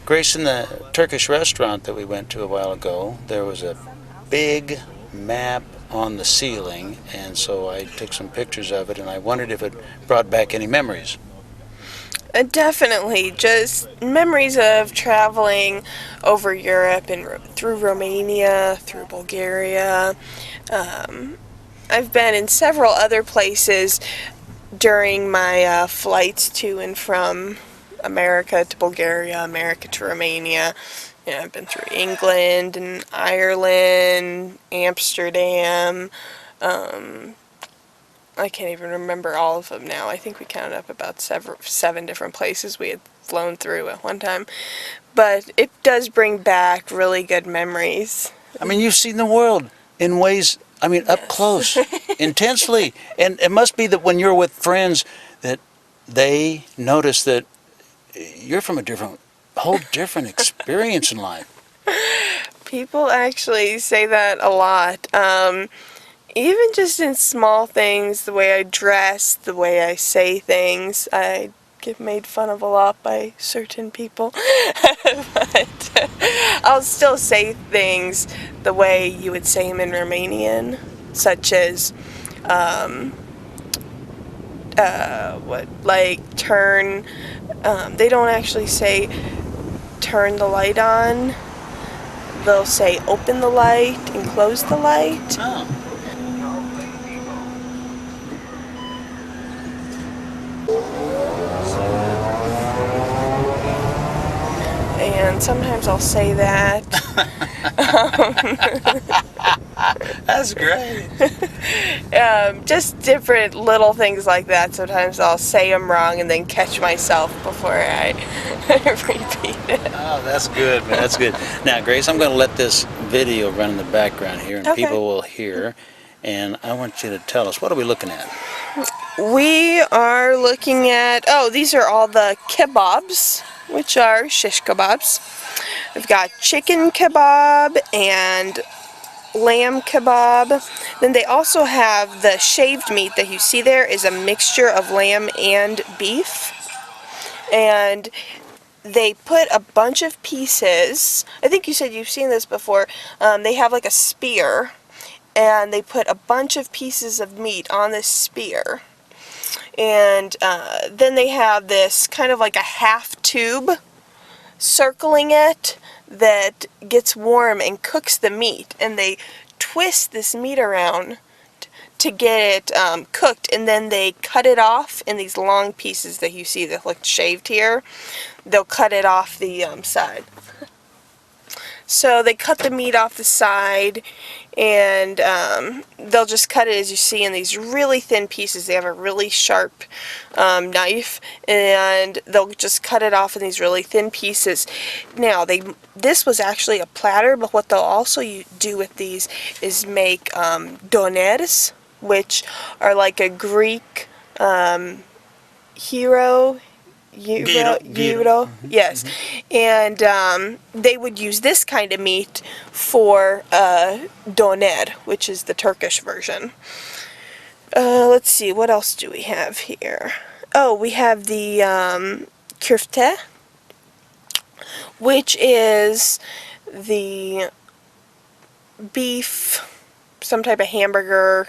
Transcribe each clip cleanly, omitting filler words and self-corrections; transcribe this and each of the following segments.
Grace, in the Turkish restaurant that we went to a while ago, there was a big map on the ceiling, and so I took some pictures of it, and I wondered if it brought back any memories. Definitely, just memories of traveling over Europe and through Romania, through Bulgaria. I've been in several other places during my flights to and from America to Bulgaria, America to Romania. I've been through England and Ireland, Amsterdam. I can't even remember all of them now. I think we counted up about seven different places we had flown through at one time. But it does bring back really good memories. I mean, you've seen the world in ways, up close, intensely. And it must be that when you're with friends that they notice that you're from a whole different experience in life. People actually say that a lot. Even just in small things, the way I dress, the way I say things, I get made fun of a lot by certain people. But I'll still say things the way you would say them in Romanian, such as, turn, they don't actually say turn the light on. They'll say open the light and close the light. Oh. And sometimes I'll say that. That's great. Just different little things like that. Sometimes I'll say them wrong and then catch myself before I repeat it. Oh, that's good, man. That's good. Now, Grace, I'm going to let this video run in the background here, and people will hear. And I want you to tell us, what are we looking at? We are looking at, these are all the kebabs, which are shish kebabs. We've got chicken kebab and lamb kebab. Then they also have the shaved meat that you see there is a mixture of lamb and beef. And they put a bunch of pieces, I think you said you've seen this before, they have like a spear, and they put a bunch of pieces of meat on this spear. And then they have this kind of like a half tube circling it that gets warm and cooks the meat. And they twist this meat around to get it cooked, and then they cut it off in these long pieces that you see that look shaved here. They'll cut it off the side. So they cut the meat off the side, and they'll just cut it as you see in these really thin pieces. They have a really sharp knife, and they'll just cut it off in these really thin pieces. Now, this was actually a platter, but what they'll also do with these is make doners, which are like a Greek gyro. Yes. And they would use this kind of meat for doner, which is the Turkish version. Let's see, what else do we have here? Oh, we have the köfte, which is the beef, some type of hamburger,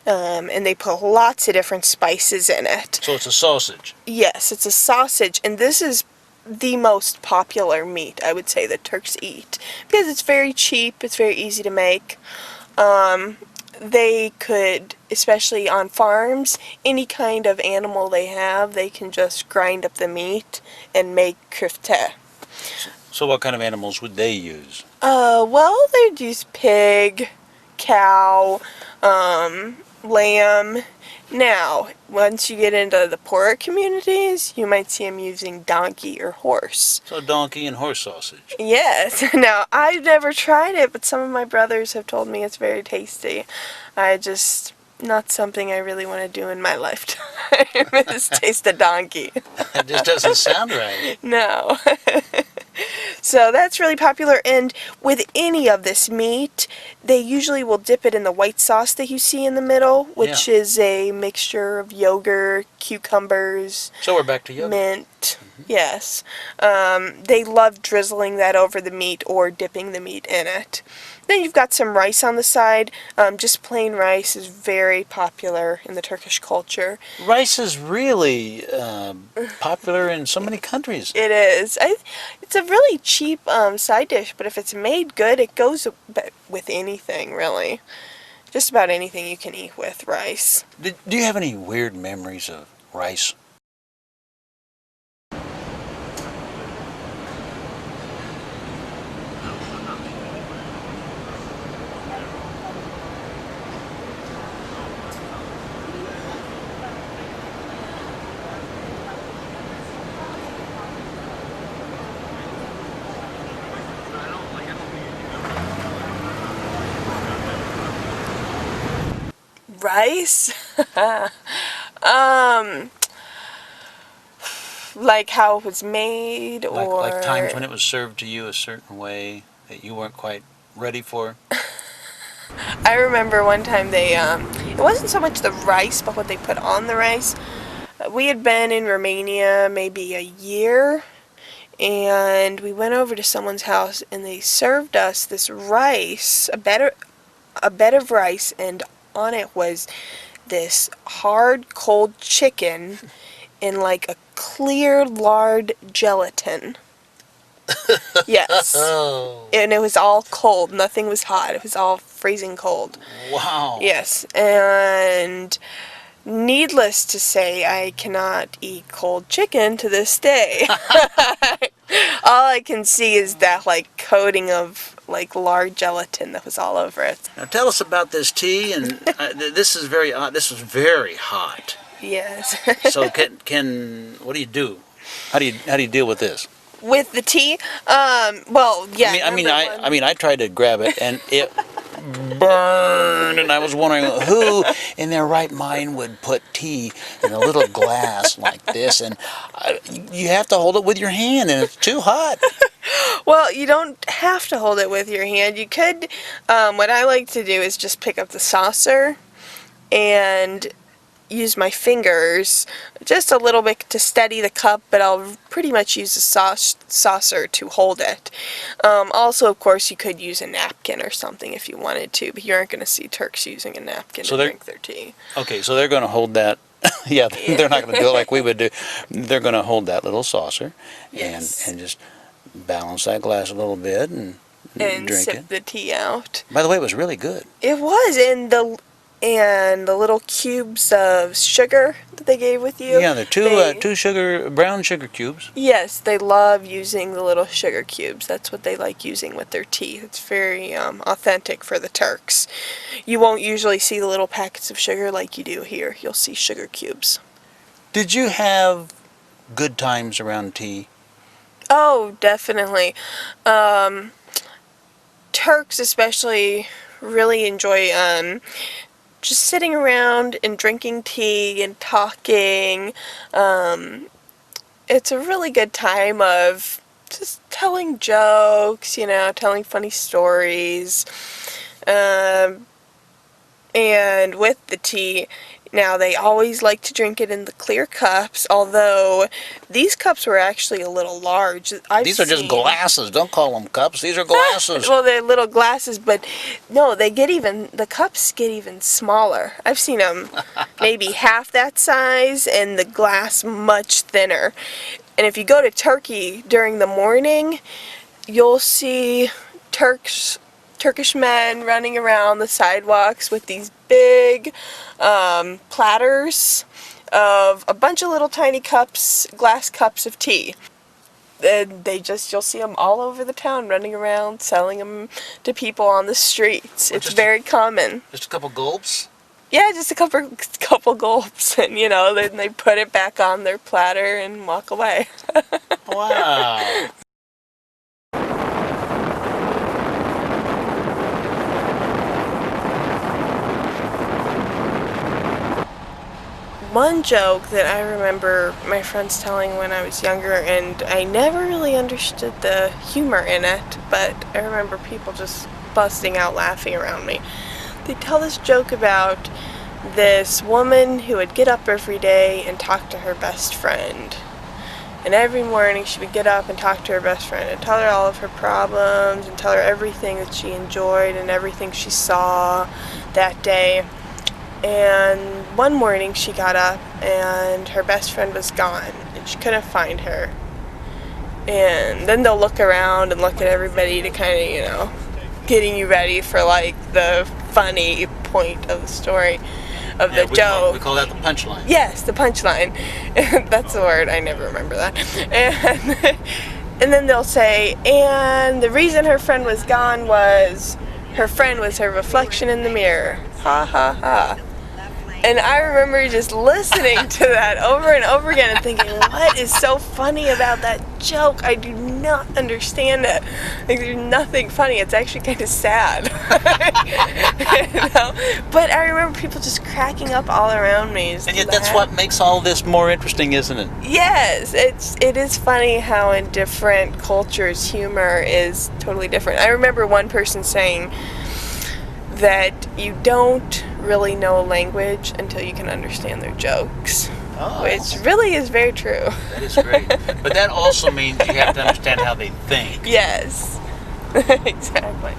and they put lots of different spices in it. So it's a sausage? Yes, it's a sausage, and this is the most popular meat, I would say, that Turks eat, because it's very cheap, it's very easy to make. They could, especially on farms, any kind of animal they have, they can just grind up the meat and make köfte. So what kind of animals would they use? Well, they'd use pig, cow, lamb. Now, once you get into the poorer communities, you might see them using donkey or horse. So donkey and horse sausage. Yes. Now, I've never tried it, but some of my brothers have told me it's very tasty. Not something I really want to do in my lifetime, is taste a donkey. It just doesn't sound right. No. So that's really popular, and with any of this meat, they usually will dip it in the white sauce that you see in the middle, which is a mixture of yogurt, cucumbers, so we're back to yogurt. mint, meat. Yes. They love drizzling that over the meat or dipping the meat in it. Then you've got some rice on the side. Just plain rice is very popular in the Turkish culture. Rice is really popular in so many countries. It is. It's a really cheap side dish, but if it's made good, it goes with anything, really. Just about anything you can eat with rice. Do you have any weird memories of rice? Rice? Like how it was made, or Like times when it was served to you a certain way that you weren't quite ready for? I remember one time it wasn't so much the rice, but what they put on the rice. We had been in Romania maybe a year, and we went over to someone's house, and they served us this rice, a bed of rice, and on it was this hard, cold chicken in like a clear lard gelatin. Yes. Oh. And it was all cold. Nothing was hot. It was all freezing cold. Wow. Yes. And needless to say, I cannot eat cold chicken to this day. All I can see is that like coating of like lard gelatin that was all over it. Now tell us about this tea, and this is very odd. This was very hot. Yes. So can what do you do? How do you deal with this? With the tea, well, yeah. I mean, I tried to grab it and it burned, and I was wondering who in their right mind would put tea in a little glass like this, and you have to hold it with your hand, and it's too hot. Well, you don't have to hold it with your hand. You could, what I like to do is just pick up the saucer and use my fingers just a little bit to steady the cup, but I'll pretty much use the saucer to hold it. Also, of course, you could use a napkin or something if you wanted to, but you aren't going to see Turks using a napkin to drink their tea. Okay, so they're going to hold that. Yeah, they're not going to do it like we would do. They're going to hold that little saucer Yes. and just balance that glass a little bit and drink sip it. the tea out. By the way, it was really good. It was, and the little cubes of sugar that they gave with you. Yeah, they're two brown sugar cubes. Yes, they love using the little sugar cubes. That's what they like using with their tea. It's very authentic for the Turks. You won't usually see the little packets of sugar like you do here. You'll see sugar cubes. Did you have good times around tea? Oh, definitely. Turks especially really enjoy just sitting around and drinking tea and talking. It's a really good time of just telling jokes, telling funny stories. And with the tea, now they always like to drink it in the clear cups, although these cups were actually a little large. These are just glasses. Don't call them cups. These are glasses. Well, they're little glasses, but no, the cups get even smaller. I've seen them maybe half that size and the glass much thinner. And if you go to Turkey during the morning, you'll see Turkish men running around the sidewalks with these big platters of a bunch of little tiny cups, glass cups of tea. And you'll see them all over the town running around selling them to people on the streets. It's very common. Just a couple gulps? Yeah, just a couple gulps, and then they put it back on their platter and walk away. Wow. One joke that I remember my friends telling when I was younger, and I never really understood the humor in it, but I remember people just busting out laughing around me. They tell this joke about this woman who would get up every day and talk to her best friend. And every morning she would get up and talk to her best friend and tell her all of her problems and tell her everything that she enjoyed and everything she saw that day. And one morning she got up and her best friend was gone and she couldn't find her. And then they'll look around and look at everybody to kind of, you know, getting you ready for like the funny point of the story, of the joke. We call that the punchline. Yes, the punchline. That's the word. I never remember that. And then they'll say, and the reason her friend was gone was her friend was her reflection in the mirror. Ha ha ha. And I remember just listening to that over and over again and thinking, what is so funny about that joke? I do not understand it. Like, there's nothing funny. It's actually kind of sad. You know? But I remember people just cracking up all around me. And yet that's what makes all this more interesting, isn't it? Yes, it is funny how in different cultures humor is totally different. I remember one person saying that you don't really know a language until you can understand their jokes, which really is very true. That is great. But that also means you have to understand how they think. Yes, exactly.